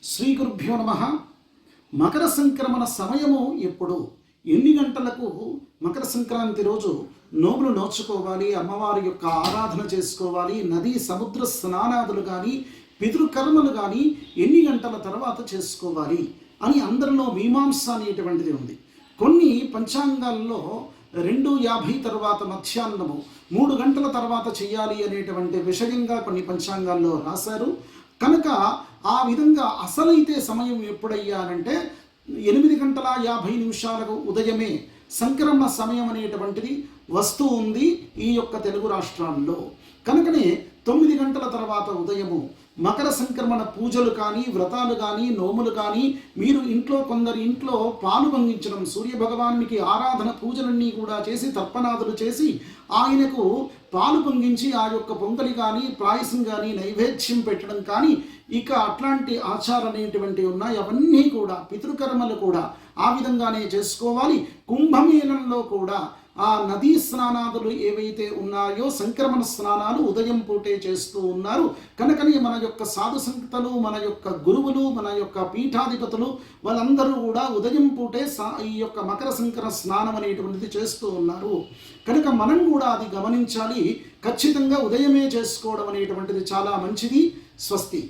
శ్రీ గురుభ్యో నమ. మకర సంక్రమణ సమయము ఎప్పుడు, ఎన్ని గంటలకు మకర సంక్రాంతి రోజు నోములు నోచుకోవాలి, అమ్మవారి యొక్క ఆరాధన చేసుకోవాలి, నదీ సముద్ర స్నానాదులు కానీ పితృకర్మలు కానీ ఎన్ని గంటల తర్వాత చేసుకోవాలి అని అందరిలో మీమాంస అనేటువంటిది ఉంది. కొన్ని పంచాంగాల్లో 2:50 తర్వాత మధ్యాహ్నము 3 గంటల తర్వాత చేయాలి అనేటువంటి విషయంగా కొన్ని పంచాంగాల్లో రాశారు. కనుక ఆ విధంగా అసలైతే సమయం ఎప్పుడయ్యానంటే 8:50 ఉదయమే సంక్రమణ సమయం అనేటువంటిది వస్తూ ఉంది ఈ యొక్క తెలుగు రాష్ట్రాల్లో. కనుకనే 9 గంటల తర్వాత ఉదయము మకర సంక్రమణ పూజలు కానీ, వ్రతాలు కానీ, నోములు కానీ, మీరు కొందరి ఇంట్లో పాలు పొంగించడం, సూర్యభగవానికి ఆరాధన పూజలన్నీ కూడా చేసి తర్పణాదులు చేసి ఆయనకు పాలు పొంగించి ఆ యొక్క పొంగలి కానీ, పాయసం కానీ, నైవేద్యం పెట్టడం కానీ, ఇక అట్లాంటి ఆచారం అనేటువంటివి ఉన్నాయి. అవన్నీ కూడా పితృకర్మలు కూడా ఆ విధంగానే చేసుకోవాలి. కుంభమేళంలో కూడా ఆ నదీ స్నానాదులు ఏవైతే ఉన్నాయో సంక్రమణ స్నానాలు ఉదయం పూటే చేస్తూ ఉన్నారు. కనుకనే మన యొక్క సాధు సంతలు, మన యొక్క గురువులు, మన యొక్క పీఠాధిపతులు వాళ్ళందరూ కూడా ఉదయం పూటే ఈ యొక్క మకర సంక్రమణ స్నానం అనేటువంటిది చేస్తూ ఉన్నారు. కనుక మనం కూడా అది గమనించాలి. ఖచ్చితంగా ఉదయమే చేసుకోవడం అనేటువంటిది చాలా మంచిది. స్వస్తి.